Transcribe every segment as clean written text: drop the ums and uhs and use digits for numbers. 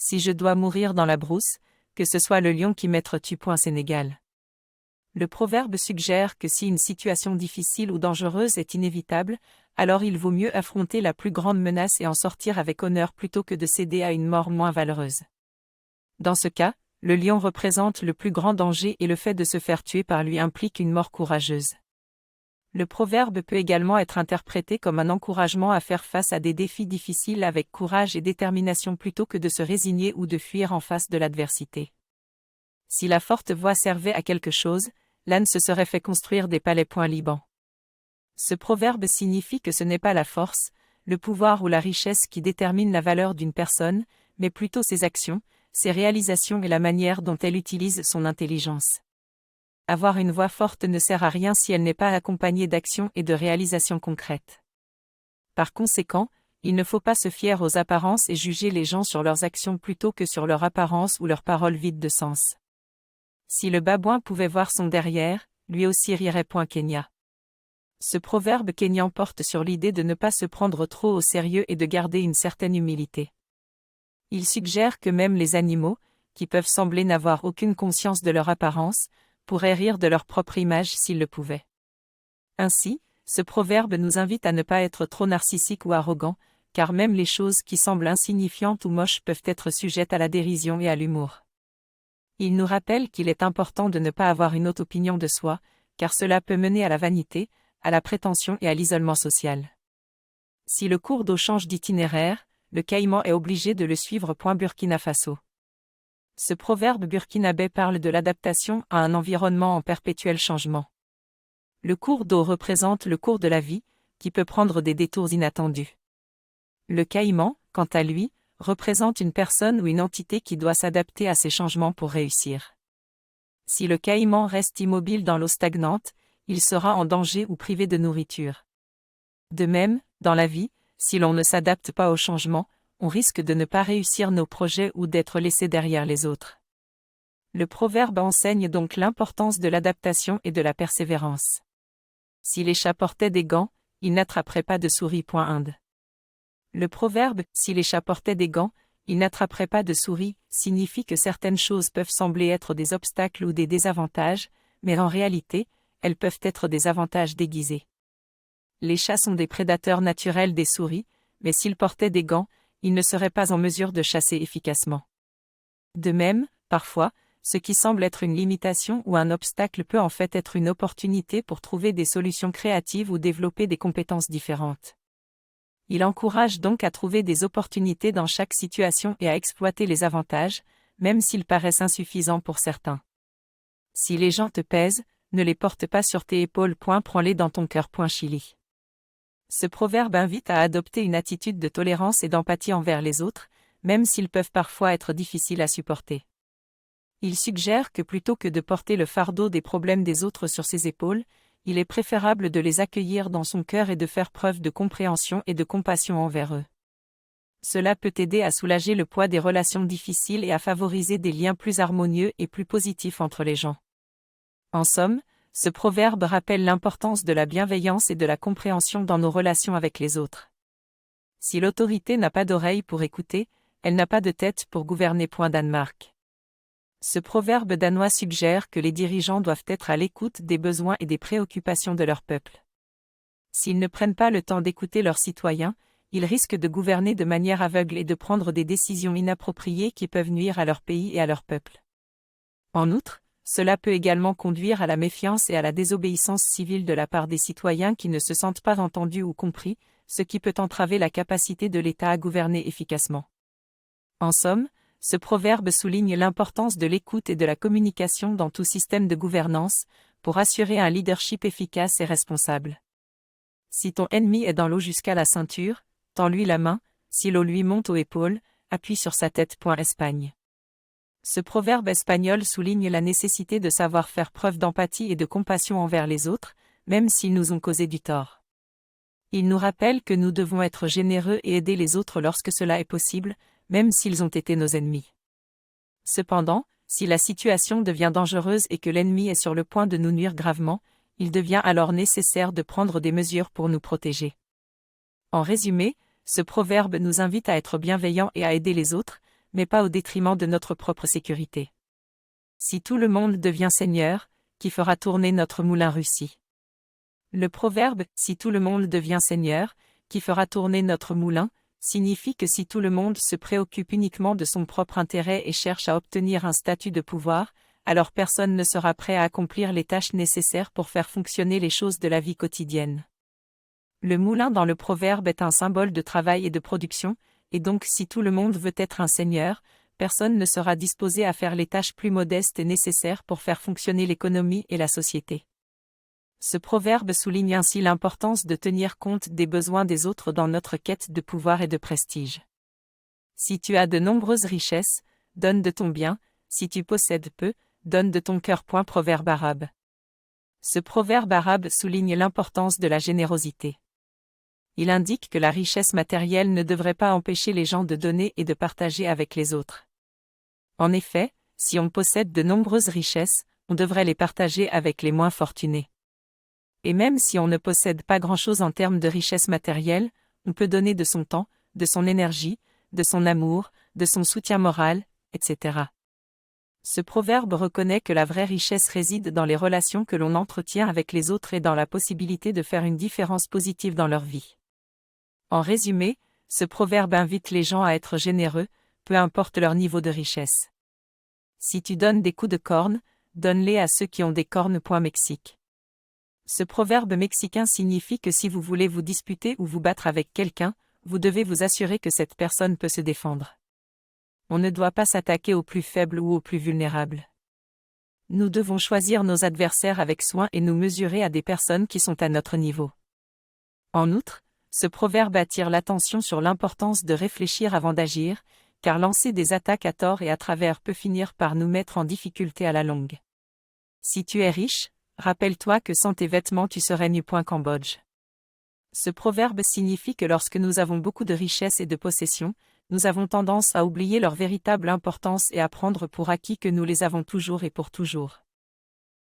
Si je dois mourir dans la brousse, que ce soit le lion qui m'être tue. Sénégal. Le proverbe suggère que si une situation difficile ou dangereuse est inévitable, alors il vaut mieux affronter la plus grande menace et en sortir avec honneur plutôt que de céder à une mort moins valeureuse. Dans ce cas, le lion représente le plus grand danger et le fait de se faire tuer par lui implique une mort courageuse. Le proverbe peut également être interprété comme un encouragement à faire face à des défis difficiles avec courage et détermination plutôt que de se résigner ou de fuir en face de l'adversité. Si la forte voix servait à quelque chose, l'âne se serait fait construire des palais. Liban. Ce proverbe signifie que ce n'est pas la force, le pouvoir ou la richesse qui détermine la valeur d'une personne, mais plutôt ses actions, ses réalisations et la manière dont elle utilise son intelligence. Avoir une voix forte ne sert à rien si elle n'est pas accompagnée d'actions et de réalisations concrètes. Par conséquent, il ne faut pas se fier aux apparences et juger les gens sur leurs actions plutôt que sur leur apparence ou leurs paroles vides de sens. Si le babouin pouvait voir son derrière, lui aussi rirait. Kenya. Ce proverbe kényan porte sur l'idée de ne pas se prendre trop au sérieux et de garder une certaine humilité. Il suggère que même les animaux, qui peuvent sembler n'avoir aucune conscience de leur apparence, pourraient rire de leur propre image s'ils le pouvaient. Ainsi, ce proverbe nous invite à ne pas être trop narcissique ou arrogant, car même les choses qui semblent insignifiantes ou moches peuvent être sujettes à la dérision et à l'humour. Il nous rappelle qu'il est important de ne pas avoir une haute opinion de soi, car cela peut mener à la vanité, à la prétention et à l'isolement social. Si le cours d'eau change d'itinéraire, le caïman est obligé de le suivre. Burkina Faso. Ce proverbe burkinabé parle de l'adaptation à un environnement en perpétuel changement. Le cours d'eau représente le cours de la vie, qui peut prendre des détours inattendus. Le caïman, quant à lui, représente une personne ou une entité qui doit s'adapter à ces changements pour réussir. Si le caïman reste immobile dans l'eau stagnante, il sera en danger ou privé de nourriture. De même, dans la vie, si l'on ne s'adapte pas au changement, on risque de ne pas réussir nos projets ou d'être laissé derrière les autres. Le proverbe enseigne donc l'importance de l'adaptation et de la persévérance. Si les chats portaient des gants, ils n'attraperaient pas de souris. Inde. Le proverbe « si les chats portaient des gants, ils n'attraperaient pas de souris » signifie que certaines choses peuvent sembler être des obstacles ou des désavantages, mais en réalité, elles peuvent être des avantages déguisés. Les chats sont des prédateurs naturels des souris, mais s'ils portaient des gants, ils ne seraient pas en mesure de chasser efficacement. De même, parfois, ce qui semble être une limitation ou un obstacle peut en fait être une opportunité pour trouver des solutions créatives ou développer des compétences différentes. Il encourage donc à trouver des opportunités dans chaque situation et à exploiter les avantages, même s'ils paraissent insuffisants pour certains. Si les gens te pèsent, ne les porte pas sur tes épaules. Prends-les dans ton cœur. Chili. Ce proverbe invite à adopter une attitude de tolérance et d'empathie envers les autres, même s'ils peuvent parfois être difficiles à supporter. Il suggère que plutôt que de porter le fardeau des problèmes des autres sur ses épaules, il est préférable de les accueillir dans son cœur et de faire preuve de compréhension et de compassion envers eux. Cela peut aider à soulager le poids des relations difficiles et à favoriser des liens plus harmonieux et plus positifs entre les gens. En somme, ce proverbe rappelle l'importance de la bienveillance et de la compréhension dans nos relations avec les autres. Si l'autorité n'a pas d'oreille pour écouter, elle n'a pas de tête pour gouverner. Danemark. Ce proverbe danois suggère que les dirigeants doivent être à l'écoute des besoins et des préoccupations de leur peuple. S'ils ne prennent pas le temps d'écouter leurs citoyens, ils risquent de gouverner de manière aveugle et de prendre des décisions inappropriées qui peuvent nuire à leur pays et à leur peuple. En outre, cela peut également conduire à la méfiance et à la désobéissance civile de la part des citoyens qui ne se sentent pas entendus ou compris, ce qui peut entraver la capacité de l'État à gouverner efficacement. En somme, ce proverbe souligne l'importance de l'écoute et de la communication dans tout système de gouvernance, pour assurer un leadership efficace et responsable. Si ton ennemi est dans l'eau jusqu'à la ceinture, tends-lui la main, si l'eau lui monte aux épaules, appuie sur sa tête. Espagne. Ce proverbe espagnol souligne la nécessité de savoir faire preuve d'empathie et de compassion envers les autres, même s'ils nous ont causé du tort. Il nous rappelle que nous devons être généreux et aider les autres lorsque cela est possible, même s'ils ont été nos ennemis. Cependant, si la situation devient dangereuse et que l'ennemi est sur le point de nous nuire gravement, il devient alors nécessaire de prendre des mesures pour nous protéger. En résumé, ce proverbe nous invite à être bienveillants et à aider les autres, mais pas au détriment de notre propre sécurité. Si tout le monde devient seigneur, qui fera tourner notre moulin Russie? Le proverbe « si tout le monde devient seigneur, qui fera tourner notre moulin » signifie que si tout le monde se préoccupe uniquement de son propre intérêt et cherche à obtenir un statut de pouvoir, alors personne ne sera prêt à accomplir les tâches nécessaires pour faire fonctionner les choses de la vie quotidienne. Le moulin dans le proverbe est un symbole de travail et de production, et donc si tout le monde veut être un seigneur, personne ne sera disposé à faire les tâches plus modestes et nécessaires pour faire fonctionner l'économie et la société. Ce proverbe souligne ainsi l'importance de tenir compte des besoins des autres dans notre quête de pouvoir et de prestige. Si tu as de nombreuses richesses, donne de ton bien, si tu possèdes peu, donne de ton cœur. Proverbe arabe. Ce proverbe arabe souligne l'importance de la générosité. Il indique que la richesse matérielle ne devrait pas empêcher les gens de donner et de partager avec les autres. En effet, si on possède de nombreuses richesses, on devrait les partager avec les moins fortunés. Et même si on ne possède pas grand-chose en termes de richesse matérielle, on peut donner de son temps, de son énergie, de son amour, de son soutien moral, etc. Ce proverbe reconnaît que la vraie richesse réside dans les relations que l'on entretient avec les autres et dans la possibilité de faire une différence positive dans leur vie. En résumé, ce proverbe invite les gens à être généreux, peu importe leur niveau de richesse. Si tu donnes des coups de corne, donne-les à ceux qui ont des cornes. Mexique. Ce proverbe mexicain signifie que si vous voulez vous disputer ou vous battre avec quelqu'un, vous devez vous assurer que cette personne peut se défendre. On ne doit pas s'attaquer aux plus faibles ou aux plus vulnérables. Nous devons choisir nos adversaires avec soin et nous mesurer à des personnes qui sont à notre niveau. En outre, ce proverbe attire l'attention sur l'importance de réfléchir avant d'agir, car lancer des attaques à tort et à travers peut finir par nous mettre en difficulté à la longue. Si tu es riche, rappelle-toi que sans tes vêtements tu serais nu. Cambodge. Ce proverbe signifie que lorsque nous avons beaucoup de richesses et de possessions, nous avons tendance à oublier leur véritable importance et à prendre pour acquis que nous les avons toujours et pour toujours.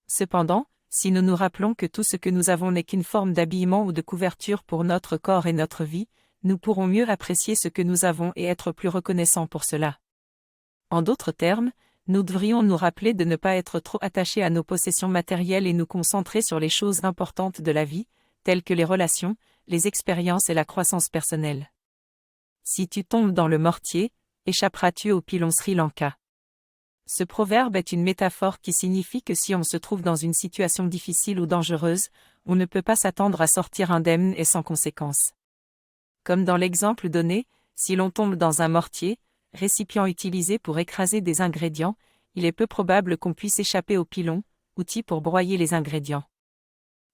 Cependant, si nous nous rappelons que tout ce que nous avons n'est qu'une forme d'habillement ou de couverture pour notre corps et notre vie, nous pourrons mieux apprécier ce que nous avons et être plus reconnaissants pour cela. En d'autres termes, nous devrions nous rappeler de ne pas être trop attachés à nos possessions matérielles et nous concentrer sur les choses importantes de la vie, telles que les relations, les expériences et la croissance personnelle. Si tu tombes dans le mortier, échapperas-tu au pilon Sri Lanka. Ce proverbe est une métaphore qui signifie que si on se trouve dans une situation difficile ou dangereuse, on ne peut pas s'attendre à sortir indemne et sans conséquence. Comme dans l'exemple donné, si l'on tombe dans un mortier, récipient utilisé pour écraser des ingrédients, il est peu probable qu'on puisse échapper au pilon, outil pour broyer les ingrédients.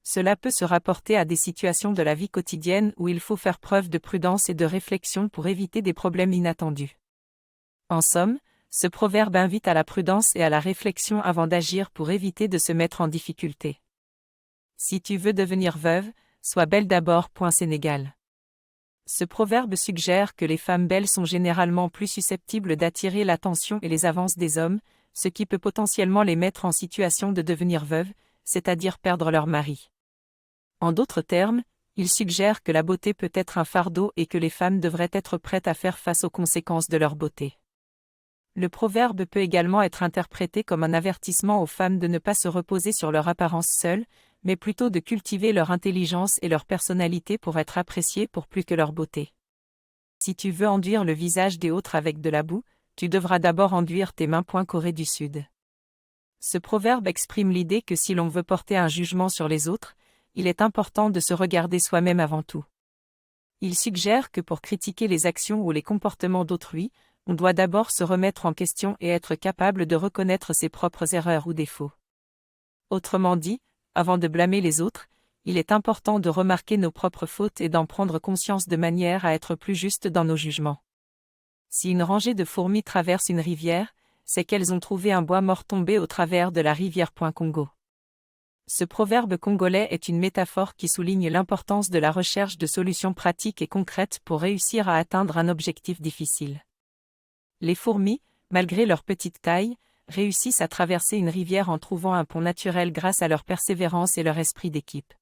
Cela peut se rapporter à des situations de la vie quotidienne où il faut faire preuve de prudence et de réflexion pour éviter des problèmes inattendus. En somme, ce proverbe invite à la prudence et à la réflexion avant d'agir pour éviter de se mettre en difficulté. Si tu veux devenir veuve, sois belle d'abord. Sénégal. Ce proverbe suggère que les femmes belles sont généralement plus susceptibles d'attirer l'attention et les avances des hommes, ce qui peut potentiellement les mettre en situation de devenir veuves, c'est-à-dire perdre leur mari. En d'autres termes, il suggère que la beauté peut être un fardeau et que les femmes devraient être prêtes à faire face aux conséquences de leur beauté. Le proverbe peut également être interprété comme un avertissement aux femmes de ne pas se reposer sur leur apparence seule, mais plutôt de cultiver leur intelligence et leur personnalité pour être appréciées pour plus que leur beauté. Si tu veux enduire le visage des autres avec de la boue, tu devras d'abord enduire tes mains. Corée du Sud. Ce proverbe exprime l'idée que si l'on veut porter un jugement sur les autres, il est important de se regarder soi-même avant tout. Il suggère que pour critiquer les actions ou les comportements d'autrui, on doit d'abord se remettre en question et être capable de reconnaître ses propres erreurs ou défauts. Autrement dit, avant de blâmer les autres, il est important de remarquer nos propres fautes et d'en prendre conscience de manière à être plus juste dans nos jugements. Si une rangée de fourmis traverse une rivière, c'est qu'elles ont trouvé un bois mort tombé au travers de la rivière. Congo. Ce proverbe congolais est une métaphore qui souligne l'importance de la recherche de solutions pratiques et concrètes pour réussir à atteindre un objectif difficile. Les fourmis, malgré leur petite taille, réussissent à traverser une rivière en trouvant un pont naturel grâce à leur persévérance et leur esprit d'équipe.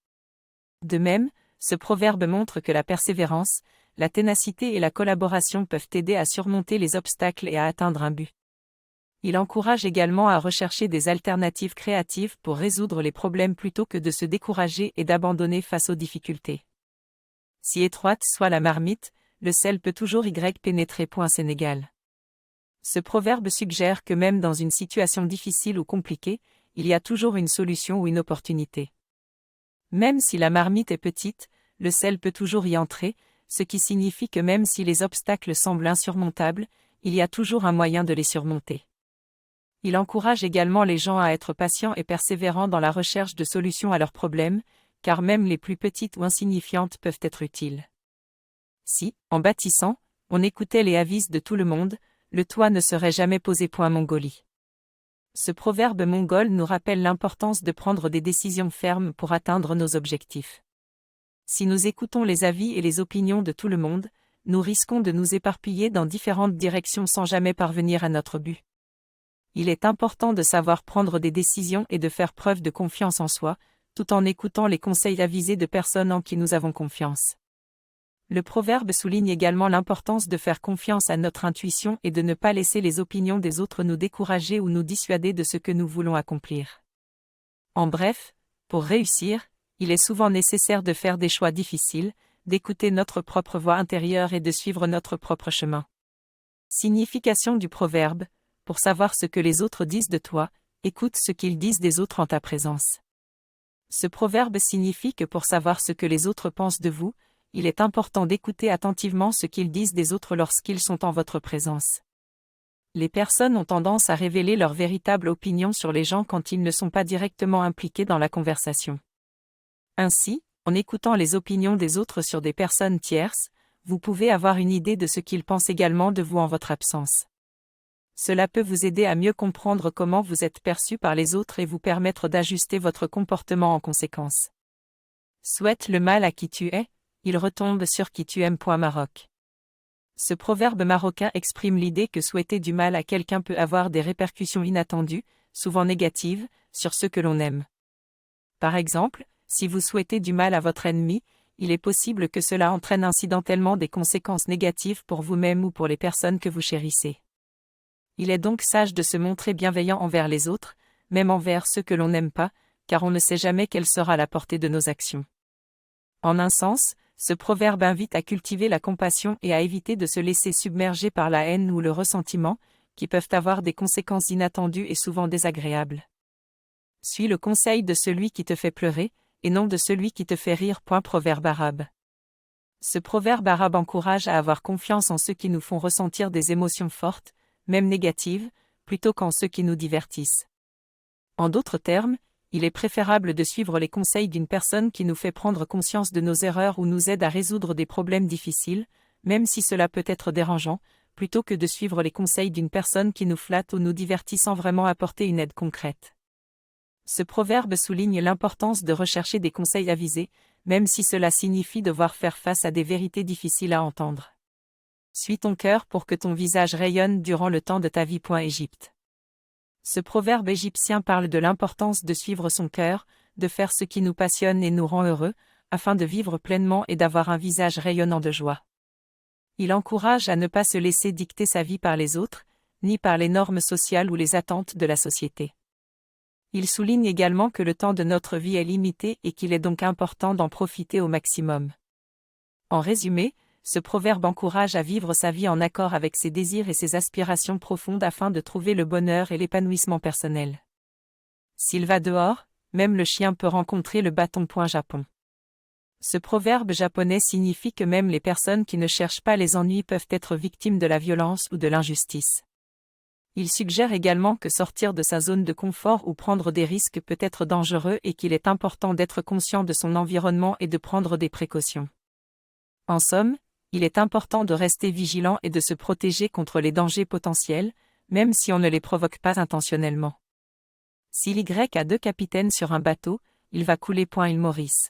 De même, ce proverbe montre que la persévérance, la ténacité et la collaboration peuvent aider à surmonter les obstacles et à atteindre un but. Il encourage également à rechercher des alternatives créatives pour résoudre les problèmes plutôt que de se décourager et d'abandonner face aux difficultés. Si étroite soit la marmite, le sel peut toujours y pénétrer. Sénégal. Ce proverbe suggère que même dans une situation difficile ou compliquée, il y a toujours une solution ou une opportunité. Même si la marmite est petite, le sel peut toujours y entrer, ce qui signifie que même si les obstacles semblent insurmontables, il y a toujours un moyen de les surmonter. Il encourage également les gens à être patients et persévérants dans la recherche de solutions à leurs problèmes, car même les plus petites ou insignifiantes peuvent être utiles. Si, en bâtissant, on écoutait les avis de tout le monde, le toit ne serait jamais posé. Mongolie. Ce proverbe mongol nous rappelle l'importance de prendre des décisions fermes pour atteindre nos objectifs. Si nous écoutons les avis et les opinions de tout le monde, nous risquons de nous éparpiller dans différentes directions sans jamais parvenir à notre but. Il est important de savoir prendre des décisions et de faire preuve de confiance en soi, tout en écoutant les conseils avisés de personnes en qui nous avons confiance. Le proverbe souligne également l'importance de faire confiance à notre intuition et de ne pas laisser les opinions des autres nous décourager ou nous dissuader de ce que nous voulons accomplir. En bref, pour réussir, il est souvent nécessaire de faire des choix difficiles, d'écouter notre propre voix intérieure et de suivre notre propre chemin. Signification du proverbe: pour savoir ce que les autres disent de toi, écoute ce qu'ils disent des autres en ta présence. Ce proverbe signifie que pour savoir ce que les autres pensent de vous, il est important d'écouter attentivement ce qu'ils disent des autres lorsqu'ils sont en votre présence. Les personnes ont tendance à révéler leur véritable opinion sur les gens quand ils ne sont pas directement impliqués dans la conversation. Ainsi, en écoutant les opinions des autres sur des personnes tierces, vous pouvez avoir une idée de ce qu'ils pensent également de vous en votre absence. Cela peut vous aider à mieux comprendre comment vous êtes perçu par les autres et vous permettre d'ajuster votre comportement en conséquence. Souhaite le mal à qui tu es, il retombe sur qui tu aimes. Maroc. Ce proverbe marocain exprime l'idée que souhaiter du mal à quelqu'un peut avoir des répercussions inattendues, souvent négatives, sur ceux que l'on aime. Par exemple, si vous souhaitez du mal à votre ennemi, il est possible que cela entraîne incidentellement des conséquences négatives pour vous-même ou pour les personnes que vous chérissez. Il est donc sage de se montrer bienveillant envers les autres, même envers ceux que l'on n'aime pas, car on ne sait jamais quelle sera la portée de nos actions. En un sens, ce proverbe invite à cultiver la compassion et à éviter de se laisser submerger par la haine ou le ressentiment, qui peuvent avoir des conséquences inattendues et souvent désagréables. Suis le conseil de celui qui te fait pleurer, et non de celui qui te fait rire. Proverbe arabe. Ce proverbe arabe encourage à avoir confiance en ceux qui nous font ressentir des émotions fortes, même négatives, plutôt qu'en ceux qui nous divertissent. En d'autres termes, il est préférable de suivre les conseils d'une personne qui nous fait prendre conscience de nos erreurs ou nous aide à résoudre des problèmes difficiles, même si cela peut être dérangeant, plutôt que de suivre les conseils d'une personne qui nous flatte ou nous divertit sans vraiment apporter une aide concrète. Ce proverbe souligne l'importance de rechercher des conseils avisés, même si cela signifie devoir faire face à des vérités difficiles à entendre. Suis ton cœur pour que ton visage rayonne durant le temps de ta vie. Égypte. Ce proverbe égyptien parle de l'importance de suivre son cœur, de faire ce qui nous passionne et nous rend heureux, afin de vivre pleinement et d'avoir un visage rayonnant de joie. Il encourage à ne pas se laisser dicter sa vie par les autres, ni par les normes sociales ou les attentes de la société. Il souligne également que le temps de notre vie est limité et qu'il est donc important d'en profiter au maximum. En résumé, ce proverbe encourage à vivre sa vie en accord avec ses désirs et ses aspirations profondes afin de trouver le bonheur et l'épanouissement personnel. S'il va dehors, même le chien peut rencontrer le bâton. Japon. Ce proverbe japonais signifie que même les personnes qui ne cherchent pas les ennuis peuvent être victimes de la violence ou de l'injustice. Il suggère également que sortir de sa zone de confort ou prendre des risques peut être dangereux et qu'il est important d'être conscient de son environnement et de prendre des précautions. En somme, il est important de rester vigilant et de se protéger contre les dangers potentiels, même si on ne les provoque pas intentionnellement. S'il Y a 2 capitaines sur un bateau, il va couler. Île Maurice.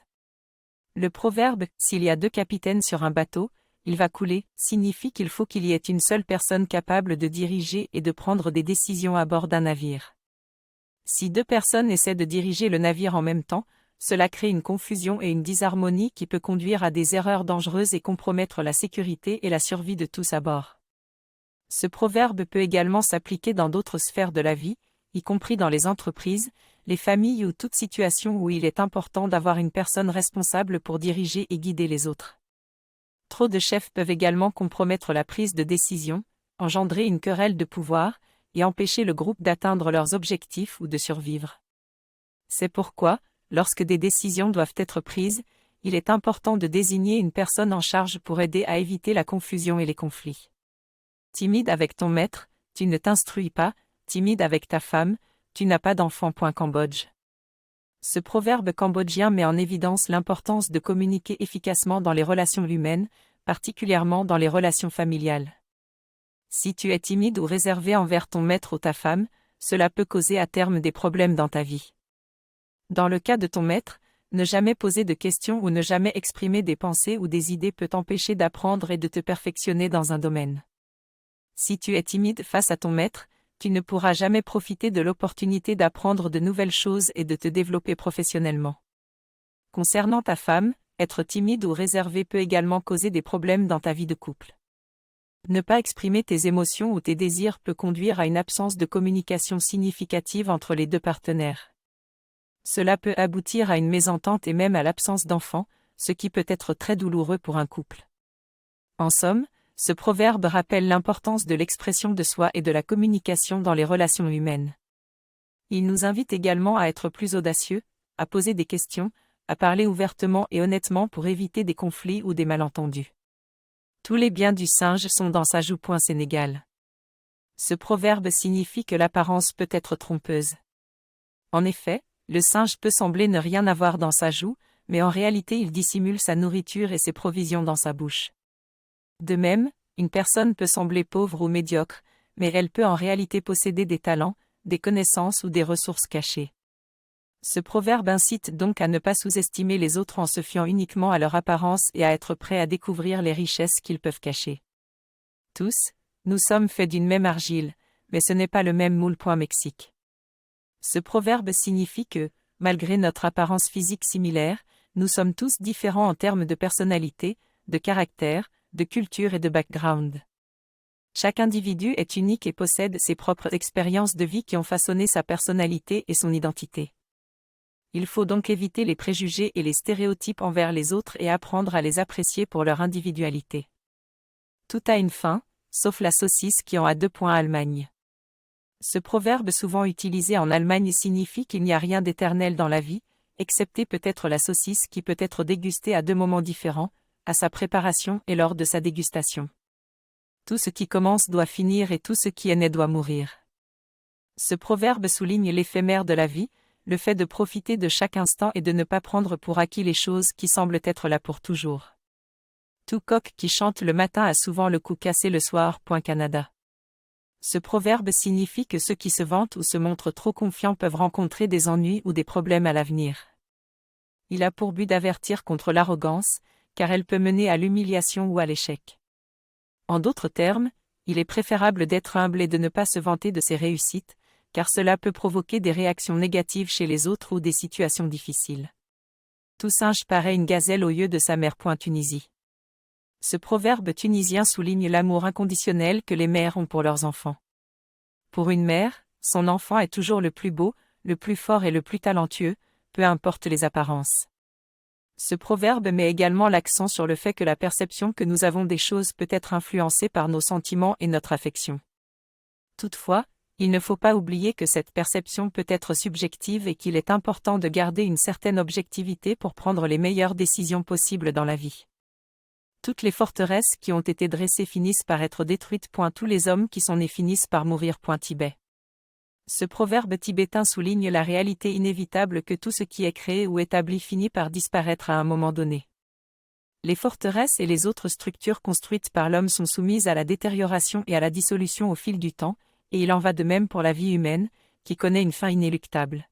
Le proverbe « s'il y a 2 capitaines sur un bateau, il va couler » signifie qu'il faut qu'il y ait une seule personne capable de diriger et de prendre des décisions à bord d'un navire. Si 2 personnes essaient de diriger le navire en même temps, cela crée une confusion et une disharmonie qui peut conduire à des erreurs dangereuses et compromettre la sécurité et la survie de tous à bord. Ce proverbe peut également s'appliquer dans d'autres sphères de la vie, y compris dans les entreprises, les familles ou toute situation où il est important d'avoir une personne responsable pour diriger et guider les autres. Trop de chefs peuvent également compromettre la prise de décision, engendrer une querelle de pouvoir, et empêcher le groupe d'atteindre leurs objectifs ou de survivre. C'est pourquoi, lorsque des décisions doivent être prises, il est important de désigner une personne en charge pour aider à éviter la confusion et les conflits. Timide avec ton maître, tu ne t'instruis pas, timide avec ta femme, tu n'as pas d'enfant. Cambodge. Ce proverbe cambodgien met en évidence l'importance de communiquer efficacement dans les relations humaines, particulièrement dans les relations familiales. Si tu es timide ou réservé envers ton maître ou ta femme, cela peut causer à terme des problèmes dans ta vie. Dans le cas de ton maître, ne jamais poser de questions ou ne jamais exprimer des pensées ou des idées peut t'empêcher d'apprendre et de te perfectionner dans un domaine. Si tu es timide face à ton maître, tu ne pourras jamais profiter de l'opportunité d'apprendre de nouvelles choses et de te développer professionnellement. Concernant ta femme, être timide ou réservé peut également causer des problèmes dans ta vie de couple. Ne pas exprimer tes émotions ou tes désirs peut conduire à une absence de communication significative entre les deux partenaires. Cela peut aboutir à une mésentente et même à l'absence d'enfants, ce qui peut être très douloureux pour un couple. En somme, ce proverbe rappelle l'importance de l'expression de soi et de la communication dans les relations humaines. Il nous invite également à être plus audacieux, à poser des questions, à parler ouvertement et honnêtement pour éviter des conflits ou des malentendus. Tous les biens du singe sont dans sa joue. Sénégal. Ce proverbe signifie que l'apparence peut être trompeuse. En effet, le singe peut sembler ne rien avoir dans sa joue, mais en réalité il dissimule sa nourriture et ses provisions dans sa bouche. De même, une personne peut sembler pauvre ou médiocre, mais elle peut en réalité posséder des talents, des connaissances ou des ressources cachées. Ce proverbe incite donc à ne pas sous-estimer les autres en se fiant uniquement à leur apparence et à être prêt à découvrir les richesses qu'ils peuvent cacher. Tous, nous sommes faits d'une même argile, mais ce n'est pas le même moule. Mexique. Ce proverbe signifie que, malgré notre apparence physique similaire, nous sommes tous différents en termes de personnalité, de caractère, de culture et de background. Chaque individu est unique et possède ses propres expériences de vie qui ont façonné sa personnalité et son identité. Il faut donc éviter les préjugés et les stéréotypes envers les autres et apprendre à les apprécier pour leur individualité. Tout a une fin, sauf la saucisse qui en a 2. Allemagne. Ce proverbe souvent utilisé en Allemagne signifie qu'il n'y a rien d'éternel dans la vie, excepté peut-être la saucisse qui peut être dégustée à 2 moments différents, à sa préparation et lors de sa dégustation. Tout ce qui commence doit finir et tout ce qui est né doit mourir. Ce proverbe souligne l'éphémère de la vie, le fait de profiter de chaque instant et de ne pas prendre pour acquis les choses qui semblent être là pour toujours. Tout coq qui chante le matin a souvent le cou cassé le soir. Canada. Ce proverbe signifie que ceux qui se vantent ou se montrent trop confiants peuvent rencontrer des ennuis ou des problèmes à l'avenir. Il a pour but d'avertir contre l'arrogance, car elle peut mener à l'humiliation ou à l'échec. En d'autres termes, il est préférable d'être humble et de ne pas se vanter de ses réussites, car cela peut provoquer des réactions négatives chez les autres ou des situations difficiles. Tout singe paraît une gazelle au lieu de sa mère. Tunisie. Ce proverbe tunisien souligne l'amour inconditionnel que les mères ont pour leurs enfants. Pour une mère, son enfant est toujours le plus beau, le plus fort et le plus talentueux, peu importe les apparences. Ce proverbe met également l'accent sur le fait que la perception que nous avons des choses peut être influencée par nos sentiments et notre affection. Toutefois, il ne faut pas oublier que cette perception peut être subjective et qu'il est important de garder une certaine objectivité pour prendre les meilleures décisions possibles dans la vie. Toutes les forteresses qui ont été dressées finissent par être détruites. Tous les hommes qui sont nés finissent par mourir. Tibet. Ce proverbe tibétain souligne la réalité inévitable que tout ce qui est créé ou établi finit par disparaître à un moment donné. Les forteresses et les autres structures construites par l'homme sont soumises à la détérioration et à la dissolution au fil du temps, et il en va de même pour la vie humaine, qui connaît une fin inéluctable.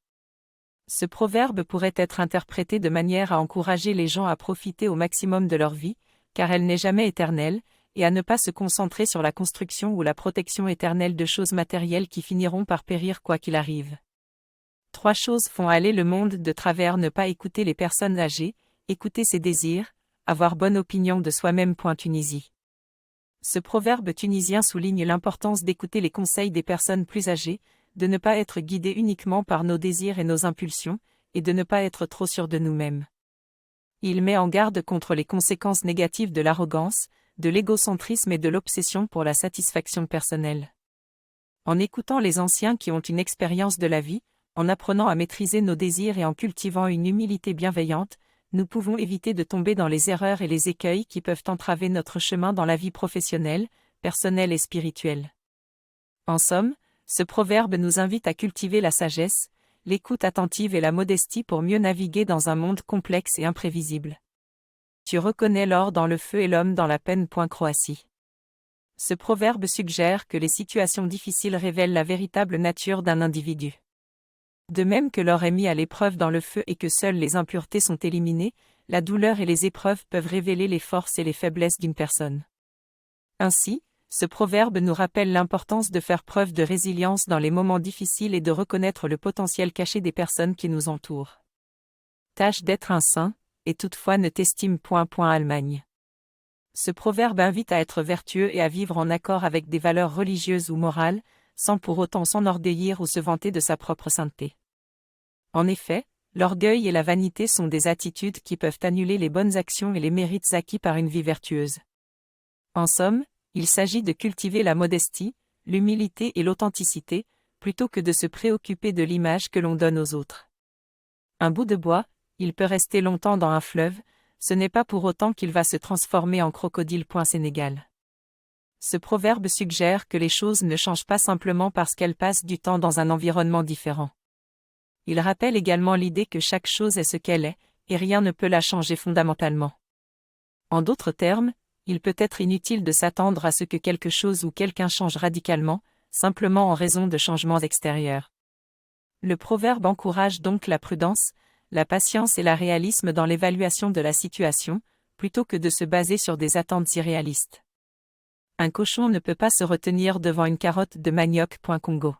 Ce proverbe pourrait être interprété de manière à encourager les gens à profiter au maximum de leur vie, car elle n'est jamais éternelle, et à ne pas se concentrer sur la construction ou la protection éternelle de choses matérielles qui finiront par périr quoi qu'il arrive. 3 choses font aller le monde de travers: ne pas écouter les personnes âgées, écouter ses désirs, avoir bonne opinion de soi-même. Tunisie. Ce proverbe tunisien souligne l'importance d'écouter les conseils des personnes plus âgées, de ne pas être guidé uniquement par nos désirs et nos impulsions, et de ne pas être trop sûr de nous-mêmes. Il met en garde contre les conséquences négatives de l'arrogance, de l'égocentrisme et de l'obsession pour la satisfaction personnelle. En écoutant les anciens qui ont une expérience de la vie, en apprenant à maîtriser nos désirs et en cultivant une humilité bienveillante, nous pouvons éviter de tomber dans les erreurs et les écueils qui peuvent entraver notre chemin dans la vie professionnelle, personnelle et spirituelle. En somme, ce proverbe nous invite à cultiver la sagesse, l'écoute attentive et la modestie pour mieux naviguer dans un monde complexe et imprévisible. Tu reconnais l'or dans le feu et l'homme dans la peine. Croatie. Ce proverbe suggère que les situations difficiles révèlent la véritable nature d'un individu. De même que l'or est mis à l'épreuve dans le feu et que seules les impuretés sont éliminées, la douleur et les épreuves peuvent révéler les forces et les faiblesses d'une personne. Ainsi, ce proverbe nous rappelle l'importance de faire preuve de résilience dans les moments difficiles et de reconnaître le potentiel caché des personnes qui nous entourent. Tâche d'être un saint, et toutefois ne t'estime point. Allemagne. Ce proverbe invite à être vertueux et à vivre en accord avec des valeurs religieuses ou morales, sans pour autant s'enorgueillir ou se vanter de sa propre sainteté. En effet, l'orgueil et la vanité sont des attitudes qui peuvent annuler les bonnes actions et les mérites acquis par une vie vertueuse. En somme, il s'agit de cultiver la modestie, l'humilité et l'authenticité, plutôt que de se préoccuper de l'image que l'on donne aux autres. Un bout de bois, il peut rester longtemps dans un fleuve, ce n'est pas pour autant qu'il va se transformer en crocodile. Sénégal. Ce proverbe suggère que les choses ne changent pas simplement parce qu'elles passent du temps dans un environnement différent. Il rappelle également l'idée que chaque chose est ce qu'elle est, et rien ne peut la changer fondamentalement. En d'autres termes, il peut être inutile de s'attendre à ce que quelque chose ou quelqu'un change radicalement, simplement en raison de changements extérieurs. Le proverbe encourage donc la prudence, la patience et le réalisme dans l'évaluation de la situation, plutôt que de se baser sur des attentes irréalistes. Un cochon ne peut pas se retenir devant une carotte de manioc. Congo.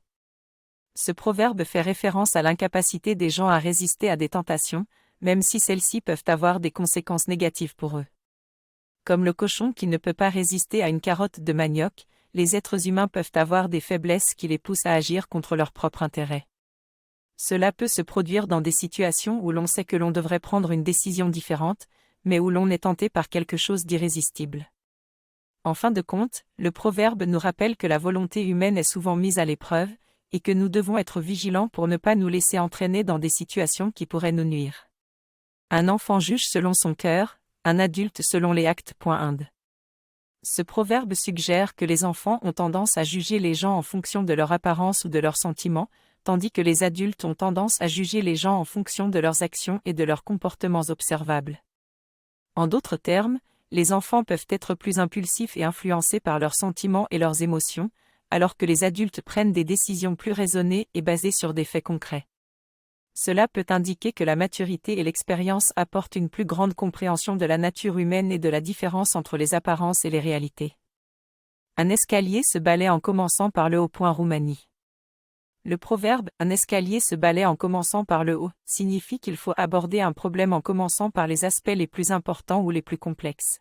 Ce proverbe fait référence à l'incapacité des gens à résister à des tentations, même si celles-ci peuvent avoir des conséquences négatives pour eux. Comme le cochon qui ne peut pas résister à une carotte de manioc, les êtres humains peuvent avoir des faiblesses qui les poussent à agir contre leur propre intérêt. Cela peut se produire dans des situations où l'on sait que l'on devrait prendre une décision différente, mais où l'on est tenté par quelque chose d'irrésistible. En fin de compte, le proverbe nous rappelle que la volonté humaine est souvent mise à l'épreuve, et que nous devons être vigilants pour ne pas nous laisser entraîner dans des situations qui pourraient nous nuire. Un enfant juge selon son cœur, un adulte selon les actes. Inde. Ce proverbe suggère que les enfants ont tendance à juger les gens en fonction de leur apparence ou de leurs sentiments, tandis que les adultes ont tendance à juger les gens en fonction de leurs actions et de leurs comportements observables. En d'autres termes, les enfants peuvent être plus impulsifs et influencés par leurs sentiments et leurs émotions, alors que les adultes prennent des décisions plus raisonnées et basées sur des faits concrets. Cela peut indiquer que la maturité et l'expérience apportent une plus grande compréhension de la nature humaine et de la différence entre les apparences et les réalités. Un escalier se balaie en commençant par le haut. Roumanie. Le proverbe « un escalier se balaie en commençant par le haut » signifie qu'il faut aborder un problème en commençant par les aspects les plus importants ou les plus complexes.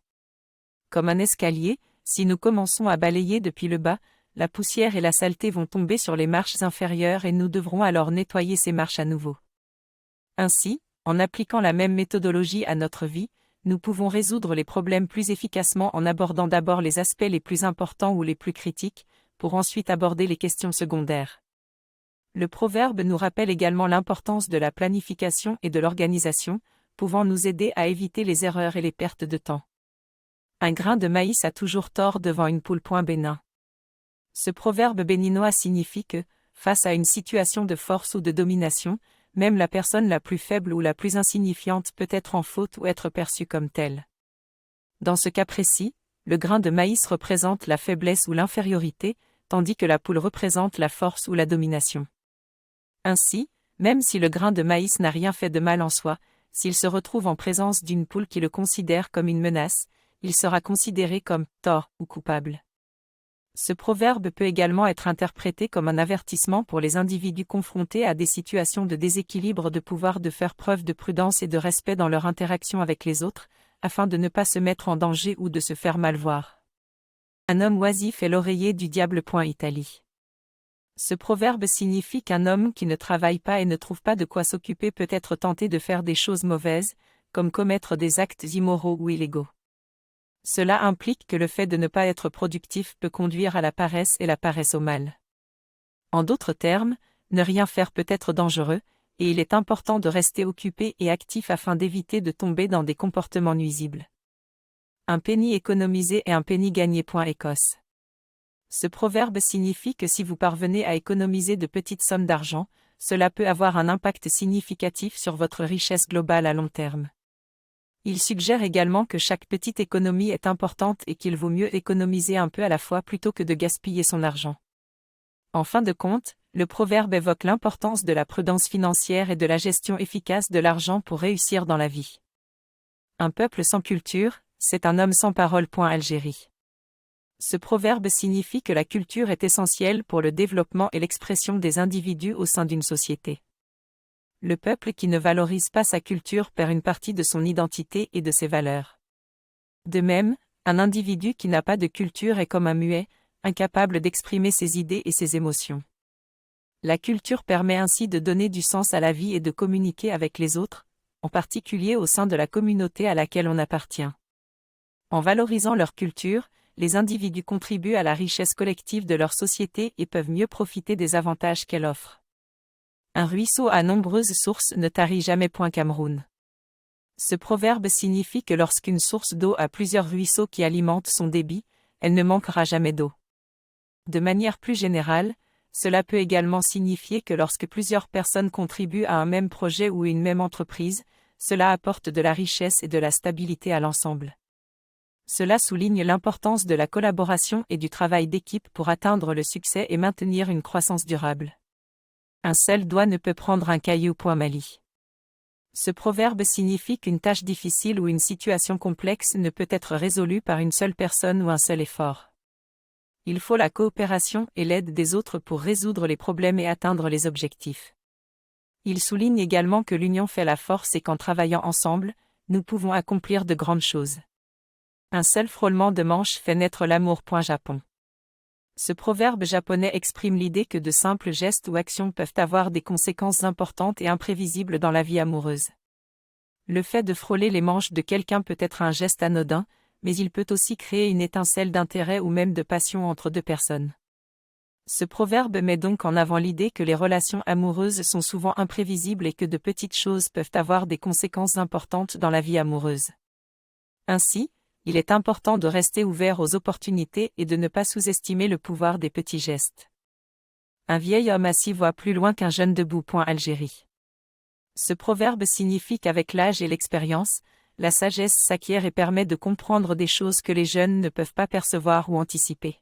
Comme un escalier, si nous commençons à balayer depuis le bas, la poussière et la saleté vont tomber sur les marches inférieures et nous devrons alors nettoyer ces marches à nouveau. Ainsi, en appliquant la même méthodologie à notre vie, nous pouvons résoudre les problèmes plus efficacement en abordant d'abord les aspects les plus importants ou les plus critiques, pour ensuite aborder les questions secondaires. Le proverbe nous rappelle également l'importance de la planification et de l'organisation, pouvant nous aider à éviter les erreurs et les pertes de temps. Un grain de maïs a toujours tort devant une poule. Bénin. Ce proverbe béninois signifie que, face à une situation de force ou de domination, même la personne la plus faible ou la plus insignifiante peut être en faute ou être perçue comme telle. Dans ce cas précis, le grain de maïs représente la faiblesse ou l'infériorité, tandis que la poule représente la force ou la domination. Ainsi, même si le grain de maïs n'a rien fait de mal en soi, s'il se retrouve en présence d'une poule qui le considère comme une menace, il sera considéré comme tort ou coupable. Ce proverbe peut également être interprété comme un avertissement pour les individus confrontés à des situations de déséquilibre de pouvoir de faire preuve de prudence et de respect dans leur interaction avec les autres, afin de ne pas se mettre en danger ou de se faire mal voir. Un homme oisif est l'oreiller du diable. Italie. Ce proverbe signifie qu'un homme qui ne travaille pas et ne trouve pas de quoi s'occuper peut être tenté de faire des choses mauvaises, comme commettre des actes immoraux ou illégaux. Cela implique que le fait de ne pas être productif peut conduire à la paresse et la paresse au mal. En d'autres termes, ne rien faire peut être dangereux, et il est important de rester occupé et actif afin d'éviter de tomber dans des comportements nuisibles. Un penny économisé et un penny gagné. Écosse. Ce proverbe signifie que si vous parvenez à économiser de petites sommes d'argent, cela peut avoir un impact significatif sur votre richesse globale à long terme. Il suggère également que chaque petite économie est importante et qu'il vaut mieux économiser un peu à la fois plutôt que de gaspiller son argent. En fin de compte, le proverbe évoque l'importance de la prudence financière et de la gestion efficace de l'argent pour réussir dans la vie. Un peuple sans culture, c'est un homme sans parole. Algérie. Ce proverbe signifie que la culture est essentielle pour le développement et l'expression des individus au sein d'une société. Le peuple qui ne valorise pas sa culture perd une partie de son identité et de ses valeurs. De même, un individu qui n'a pas de culture est comme un muet, incapable d'exprimer ses idées et ses émotions. La culture permet ainsi de donner du sens à la vie et de communiquer avec les autres, en particulier au sein de la communauté à laquelle on appartient. En valorisant leur culture, les individus contribuent à la richesse collective de leur société et peuvent mieux profiter des avantages qu'elle offre. Un ruisseau à nombreuses sources ne tarit jamais. Cameroun. Ce proverbe signifie que lorsqu'une source d'eau a plusieurs ruisseaux qui alimentent son débit, elle ne manquera jamais d'eau. De manière plus générale, cela peut également signifier que lorsque plusieurs personnes contribuent à un même projet ou une même entreprise, cela apporte de la richesse et de la stabilité à l'ensemble. Cela souligne l'importance de la collaboration et du travail d'équipe pour atteindre le succès et maintenir une croissance durable. Un seul doigt ne peut prendre un caillou. Mali. Ce proverbe signifie qu'une tâche difficile ou une situation complexe ne peut être résolue par une seule personne ou un seul effort. Il faut la coopération et l'aide des autres pour résoudre les problèmes et atteindre les objectifs. Il souligne également que l'union fait la force et qu'en travaillant ensemble, nous pouvons accomplir de grandes choses. Un seul frôlement de manche fait naître l'amour. Japon. Ce proverbe japonais exprime l'idée que de simples gestes ou actions peuvent avoir des conséquences importantes et imprévisibles dans la vie amoureuse. Le fait de frôler les manches de quelqu'un peut être un geste anodin, mais il peut aussi créer une étincelle d'intérêt ou même de passion entre deux personnes. Ce proverbe met donc en avant l'idée que les relations amoureuses sont souvent imprévisibles et que de petites choses peuvent avoir des conséquences importantes dans la vie amoureuse. Ainsi, il est important de rester ouvert aux opportunités et de ne pas sous-estimer le pouvoir des petits gestes. Un vieil homme assis voit plus loin qu'un jeune debout. Algérie. Ce proverbe signifie qu'avec l'âge et l'expérience, la sagesse s'acquiert et permet de comprendre des choses que les jeunes ne peuvent pas percevoir ou anticiper.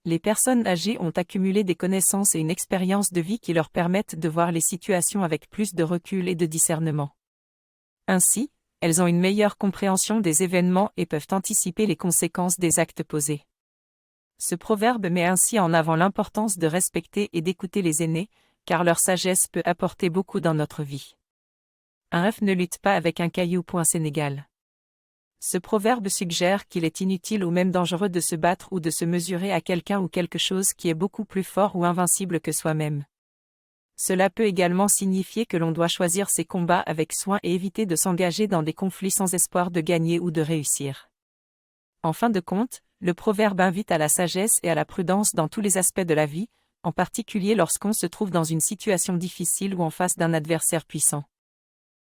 Les personnes âgées ont accumulé des connaissances et une expérience de vie qui leur permettent de voir les situations avec plus de recul et de discernement. Ainsi, elles ont une meilleure compréhension des événements et peuvent anticiper les conséquences des actes posés. Ce proverbe met ainsi en avant l'importance de respecter et d'écouter les aînés, car leur sagesse peut apporter beaucoup dans notre vie. Un œuf ne lutte pas avec un caillou. Sénégal. Ce proverbe suggère qu'il est inutile ou même dangereux de se battre ou de se mesurer à quelqu'un ou quelque chose qui est beaucoup plus fort ou invincible que soi-même. Cela peut également signifier que l'on doit choisir ses combats avec soin et éviter de s'engager dans des conflits sans espoir de gagner ou de réussir. En fin de compte, le proverbe invite à la sagesse et à la prudence dans tous les aspects de la vie, en particulier lorsqu'on se trouve dans une situation difficile ou en face d'un adversaire puissant.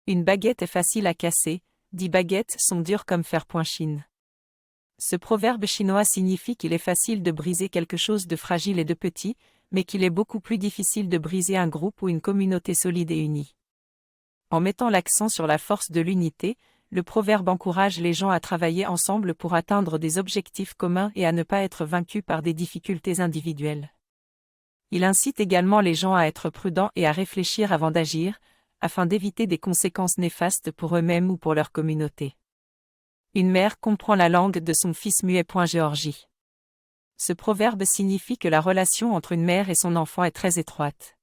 Une baguette est facile à casser, 10 baguettes sont dures comme fer. Chine. Ce proverbe chinois signifie qu'il est facile de briser quelque chose de fragile et de petit, mais qu'il est beaucoup plus difficile de briser un groupe ou une communauté solide et unie. En mettant l'accent sur la force de l'unité, le proverbe encourage les gens à travailler ensemble pour atteindre des objectifs communs et à ne pas être vaincus par des difficultés individuelles. Il incite également les gens à être prudents et à réfléchir avant d'agir, afin d'éviter des conséquences néfastes pour eux-mêmes ou pour leur communauté. Une mère comprend la langue de son fils muet. Géorgie. Ce proverbe signifie que la relation entre une mère et son enfant est très étroite.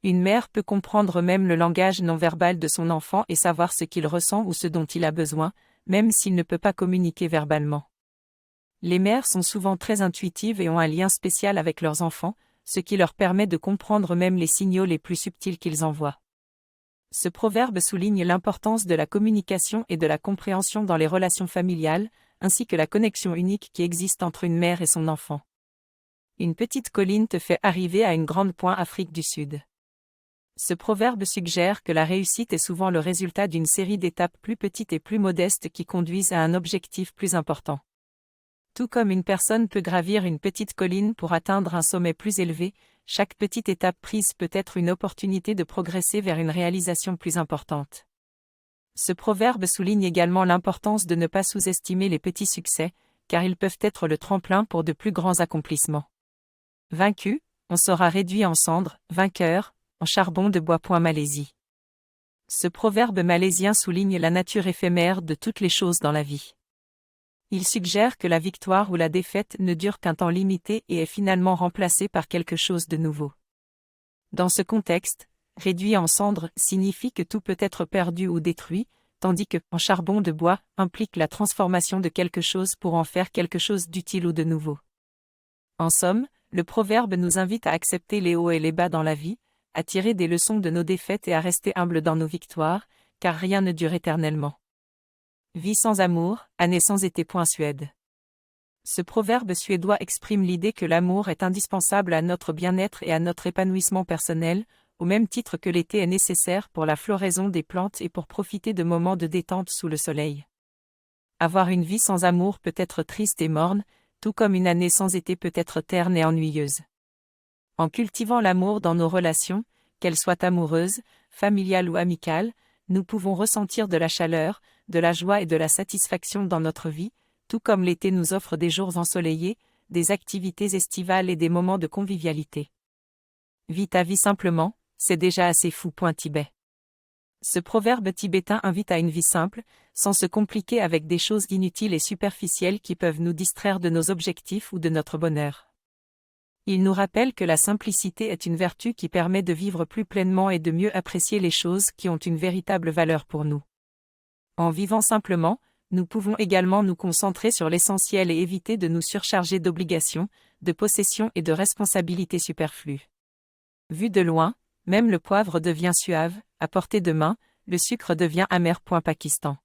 Une mère peut comprendre même le langage non verbal de son enfant et savoir ce qu'il ressent ou ce dont il a besoin, même s'il ne peut pas communiquer verbalement. Les mères sont souvent très intuitives et ont un lien spécial avec leurs enfants, ce qui leur permet de comprendre même les signaux les plus subtils qu'ils envoient. Ce proverbe souligne l'importance de la communication et de la compréhension dans les relations familiales, ainsi que la connexion unique qui existe entre une mère et son enfant. Une petite colline te fait arriver à une grande pointe Afrique du Sud. Ce proverbe suggère que la réussite est souvent le résultat d'une série d'étapes plus petites et plus modestes qui conduisent à un objectif plus important. Tout comme une personne peut gravir une petite colline pour atteindre un sommet plus élevé, chaque petite étape prise peut être une opportunité de progresser vers une réalisation plus importante. Ce proverbe souligne également l'importance de ne pas sous-estimer les petits succès, car ils peuvent être le tremplin pour de plus grands accomplissements. Vaincu, on sera réduit en cendres, vainqueur, en charbon de bois. Malaisie. Ce proverbe malaisien souligne la nature éphémère de toutes les choses dans la vie. Il suggère que la victoire ou la défaite ne dure qu'un temps limité et est finalement remplacée par quelque chose de nouveau. Dans ce contexte, réduit en cendres signifie que tout peut être perdu ou détruit, tandis que en charbon de bois implique la transformation de quelque chose pour en faire quelque chose d'utile ou de nouveau. En somme, le proverbe nous invite à accepter les hauts et les bas dans la vie, à tirer des leçons de nos défaites et à rester humble dans nos victoires, car rien ne dure éternellement. Vie sans amour, année sans été. Suède. Ce proverbe suédois exprime l'idée que l'amour est indispensable à notre bien-être et à notre épanouissement personnel, au même titre que l'été est nécessaire pour la floraison des plantes et pour profiter de moments de détente sous le soleil. Avoir une vie sans amour peut être triste et morne, tout comme une année sans été peut être terne et ennuyeuse. En cultivant l'amour dans nos relations, qu'elles soient amoureuses, familiales ou amicales, nous pouvons ressentir de la chaleur, de la joie et de la satisfaction dans notre vie, tout comme l'été nous offre des jours ensoleillés, des activités estivales et des moments de convivialité. Vis ta vie simplement, c'est déjà assez fou. Tibet. Ce proverbe tibétain invite à une vie simple, sans se compliquer avec des choses inutiles et superficielles qui peuvent nous distraire de nos objectifs ou de notre bonheur. Il nous rappelle que la simplicité est une vertu qui permet de vivre plus pleinement et de mieux apprécier les choses qui ont une véritable valeur pour nous. En vivant simplement, nous pouvons également nous concentrer sur l'essentiel et éviter de nous surcharger d'obligations, de possessions et de responsabilités superflues. Vu de loin, même le poivre devient suave, à portée de main, le sucre devient amer. Pakistan.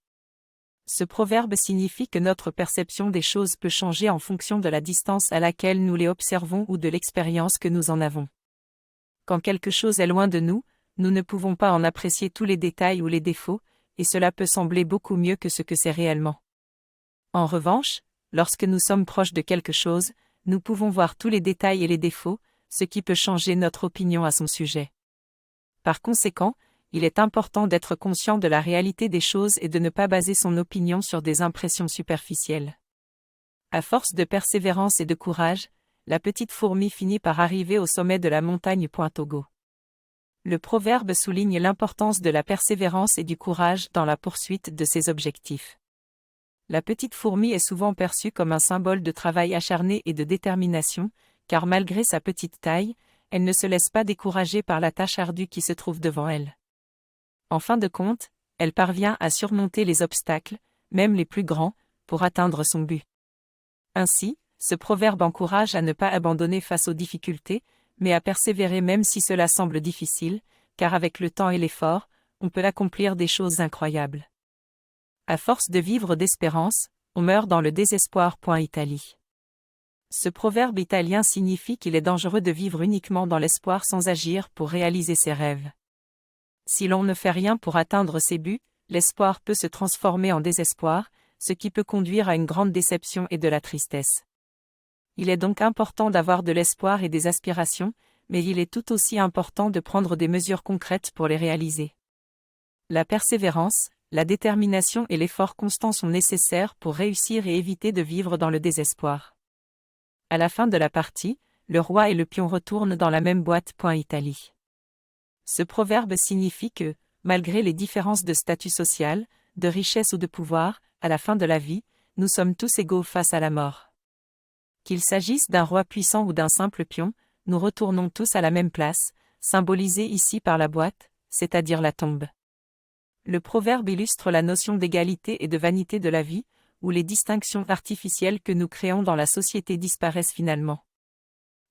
Ce proverbe signifie que notre perception des choses peut changer en fonction de la distance à laquelle nous les observons ou de l'expérience que nous en avons. Quand quelque chose est loin de nous, nous ne pouvons pas en apprécier tous les détails ou les défauts, et cela peut sembler beaucoup mieux que ce que c'est réellement. En revanche, lorsque nous sommes proches de quelque chose, nous pouvons voir tous les détails et les défauts, ce qui peut changer notre opinion à son sujet. Par conséquent, il est important d'être conscient de la réalité des choses et de ne pas baser son opinion sur des impressions superficielles. À force de persévérance et de courage, la petite fourmi finit par arriver au sommet de la montagne. Togo. Le proverbe souligne l'importance de la persévérance et du courage dans la poursuite de ses objectifs. La petite fourmi est souvent perçue comme un symbole de travail acharné et de détermination, car malgré sa petite taille, elle ne se laisse pas décourager par la tâche ardue qui se trouve devant elle. En fin de compte, elle parvient à surmonter les obstacles, même les plus grands, pour atteindre son but. Ainsi, ce proverbe encourage à ne pas abandonner face aux difficultés, mais à persévérer même si cela semble difficile, car avec le temps et l'effort, on peut accomplir des choses incroyables. À force de vivre d'espérance, on meurt dans le désespoir. Italie. Ce proverbe italien signifie qu'il est dangereux de vivre uniquement dans l'espoir sans agir pour réaliser ses rêves. Si l'on ne fait rien pour atteindre ses buts, l'espoir peut se transformer en désespoir, ce qui peut conduire à une grande déception et de la tristesse. Il est donc important d'avoir de l'espoir et des aspirations, mais il est tout aussi important de prendre des mesures concrètes pour les réaliser. La persévérance, la détermination et l'effort constant sont nécessaires pour réussir et éviter de vivre dans le désespoir. À la fin de la partie, le roi et le pion retournent dans la même boîte. Italie. Ce proverbe signifie que, malgré les différences de statut social, de richesse ou de pouvoir, à la fin de la vie, nous sommes tous égaux face à la mort. Qu'il s'agisse d'un roi puissant ou d'un simple pion, nous retournons tous à la même place, symbolisée ici par la boîte, c'est-à-dire la tombe. Le proverbe illustre la notion d'égalité et de vanité de la vie, où les distinctions artificielles que nous créons dans la société disparaissent finalement.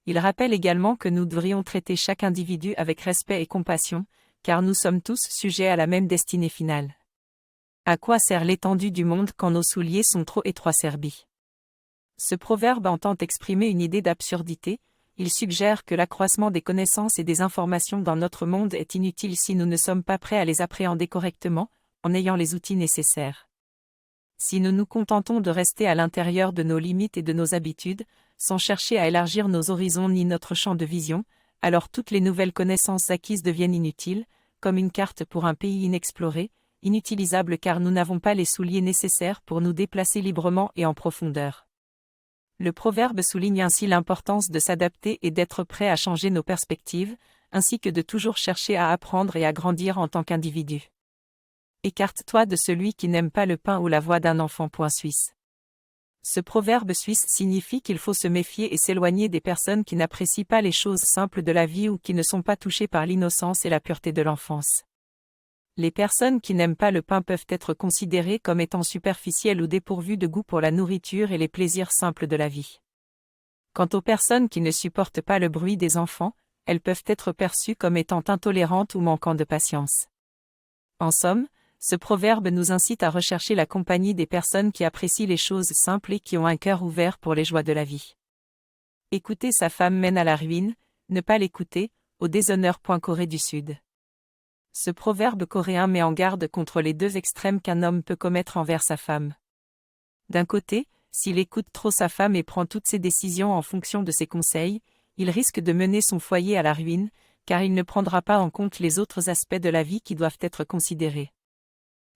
Il rappelle également que nous devrions traiter chaque individu avec respect et compassion, car nous sommes tous sujets à la même destinée finale. À quoi sert l'étendue du monde quand nos souliers sont trop étroits servis? Ce proverbe entend exprimer une idée d'absurdité. Il suggère que l'accroissement des connaissances et des informations dans notre monde est inutile si nous ne sommes pas prêts à les appréhender correctement, en ayant les outils nécessaires. Si nous nous contentons de rester à l'intérieur de nos limites et de nos habitudes, sans chercher à élargir nos horizons ni notre champ de vision, alors toutes les nouvelles connaissances acquises deviennent inutiles, comme une carte pour un pays inexploré, inutilisable car nous n'avons pas les souliers nécessaires pour nous déplacer librement et en profondeur. Le proverbe souligne ainsi l'importance de s'adapter et d'être prêt à changer nos perspectives, ainsi que de toujours chercher à apprendre et à grandir en tant qu'individu. Écarte-toi de celui qui n'aime pas le pain ou la voix d'un enfant. Suisse. Ce proverbe suisse signifie qu'il faut se méfier et s'éloigner des personnes qui n'apprécient pas les choses simples de la vie ou qui ne sont pas touchées par l'innocence et la pureté de l'enfance. Les personnes qui n'aiment pas le pain peuvent être considérées comme étant superficielles ou dépourvues de goût pour la nourriture et les plaisirs simples de la vie. Quant aux personnes qui ne supportent pas le bruit des enfants, elles peuvent être perçues comme étant intolérantes ou manquant de patience. En somme, ce proverbe nous incite à rechercher la compagnie des personnes qui apprécient les choses simples et qui ont un cœur ouvert pour les joies de la vie. Écouter sa femme mène à la ruine, ne pas l'écouter, au déshonneur. Corée du Sud. Ce proverbe coréen met en garde contre les deux extrêmes qu'un homme peut commettre envers sa femme. D'un côté, s'il écoute trop sa femme et prend toutes ses décisions en fonction de ses conseils, il risque de mener son foyer à la ruine, car il ne prendra pas en compte les autres aspects de la vie qui doivent être considérés.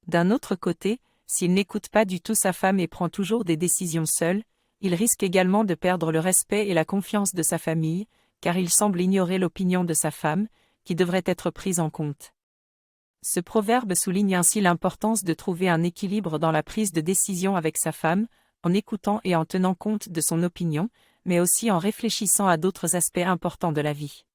D'un autre côté, s'il n'écoute pas du tout sa femme et prend toujours des décisions seul, il risque également de perdre le respect et la confiance de sa famille, car il semble ignorer l'opinion de sa femme, qui devrait être prise en compte. Ce proverbe souligne ainsi l'importance de trouver un équilibre dans la prise de décision avec sa femme, en écoutant et en tenant compte de son opinion, mais aussi en réfléchissant à d'autres aspects importants de la vie.